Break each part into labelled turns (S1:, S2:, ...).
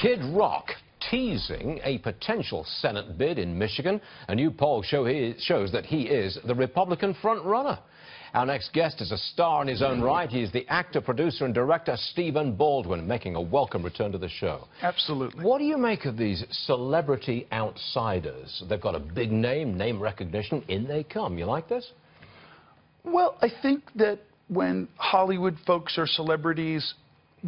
S1: Kid Rock teasing a potential Senate bid in Michigan. A new poll shows that he is the Republican front-runner. Our next guest is a star in his own right. He is the actor, producer and director Stephen Baldwin, making a welcome return to the show.
S2: Absolutely.
S1: What do you make of these celebrity outsiders? They've got a big name recognition, in they come. You like this?
S2: Well, I think that when Hollywood folks or celebrities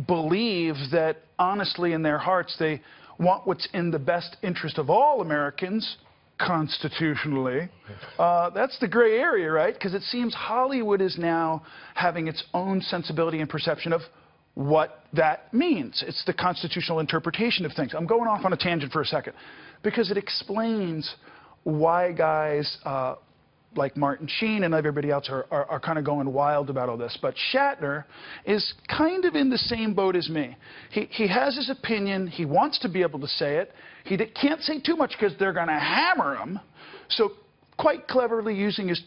S2: believe that, honestly, in their hearts, they want what's in the best interest of all Americans, constitutionally, that's the gray area, right? Because it seems Hollywood is now having its own sensibility and perception of what that means. It's the constitutional interpretation of things. I'm going off on a tangent for a second, because it explains why guys like Martin Sheen and everybody else are kind of going wild about all this. But Shatner is kind of in the same boat as me. He has his opinion. He wants to be able to say it. He can't say too much because they're going to hammer him. So quite cleverly using his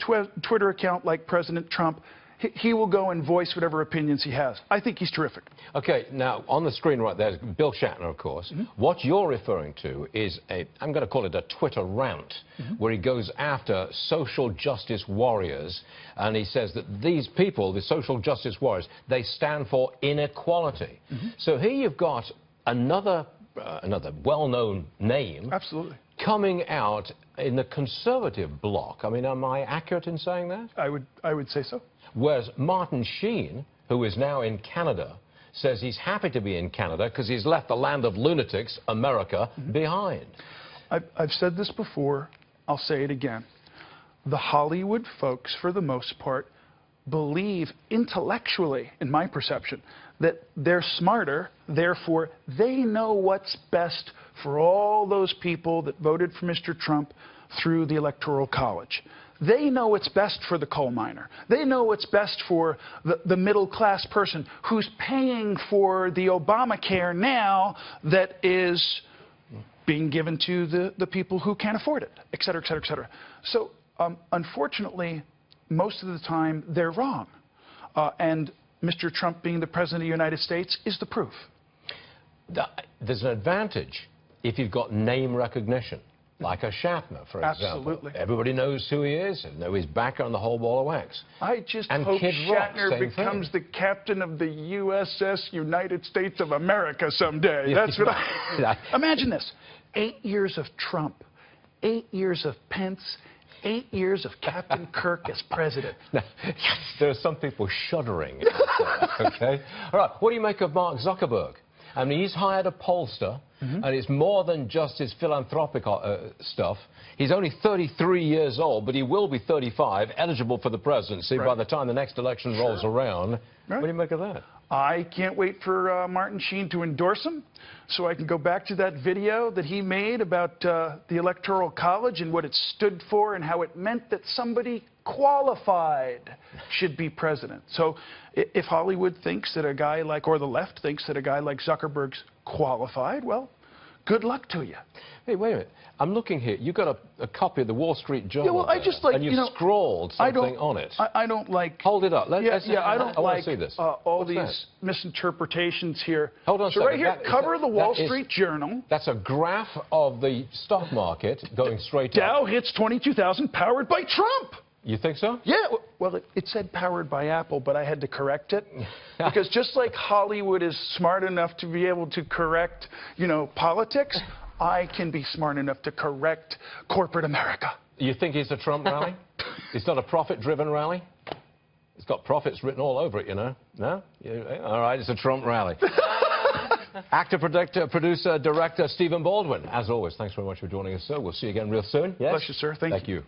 S2: Twitter account like President Trump, he will go and voice whatever opinions he has. I think he's terrific. Okay,
S1: now, on the screen right there is Bill Shatner, of course. What you're referring to is I'm going to call it a Twitter rant, where he goes after social justice warriors, and he says that these people, the social justice warriors, they stand for inequality. So here you've got another well-known name.
S2: Absolutely.
S1: Coming out in the conservative bloc. I mean, am I accurate in saying that?
S2: I would say so.
S1: Whereas Martin Sheen, who is now in Canada, says he's happy to be in Canada because he's left the land of lunatics, America, behind.
S2: I've said this before. I'll say it again. The Hollywood folks, for the most part, believe intellectually, in my perception, that they're smarter, therefore they know what's best for all those people that voted for Mr. Trump through the Electoral College. They know what's best for the coal miner. They know what's best for the middle-class person who's paying for the Obamacare now that is being given to the people who can't afford it, et cetera, et cetera, et cetera. So, unfortunately, most of the time, they're wrong. And Mr. Trump being the President of the United States is the proof.
S1: There's an advantage if you've got name recognition, like a Shatner, for example.
S2: Absolutely.
S1: Everybody knows who he is, and know his background, the whole ball of wax.
S2: I just
S1: and
S2: hope
S1: Kid Rock,
S2: Shatner becomes the captain of the USS United States of America someday. That's what I... Imagine this. 8 years of Trump, 8 years of Pence, 8 years of Captain Kirk as president.
S1: Now, there are some people shuddering. Okay? All right, what do you make of Mark Zuckerberg? I mean, he's hired a pollster, and it's more than just his philanthropic stuff. He's only 33 years old, but he will be 35, eligible for the presidency by the time the next election rolls around. What do you make of that?
S2: I can't wait for Martin Sheen to endorse him so I can go back to that video that he made about the Electoral College and what it stood for and how it meant that somebody qualified should be president. So if Hollywood thinks that a guy like, or the left thinks that a guy like Zuckerberg's qualified, well, good luck to you.
S1: Hey, wait a minute. I'm looking here. You've got a copy of the Wall Street Journal.
S2: Yeah, well, I just like,
S1: and you've scrawled something on it.
S2: I don't like...
S1: Hold it up.
S2: I don't like
S1: see this.
S2: all these misinterpretations here.
S1: Hold on a
S2: so
S1: second.
S2: Right here, cover of the Wall Street Journal.
S1: That's a graph of the stock market going straight up.
S2: Dow hits 22,000 powered by Trump.
S1: You think so?
S2: Yeah, well, it said powered by Apple, but I had to correct it. Because just like Hollywood is smart enough to be able to correct, politics, I can be smart enough to correct corporate America.
S1: You think it's a Trump rally? It's not a profit-driven rally? It's got profits written all over it, No? All right, it's a Trump rally. Actor, producer, director Stephen Baldwin. As always, thanks very much for joining us, sir. We'll see you again real soon. Yes?
S2: Bless you, sir. Thank you.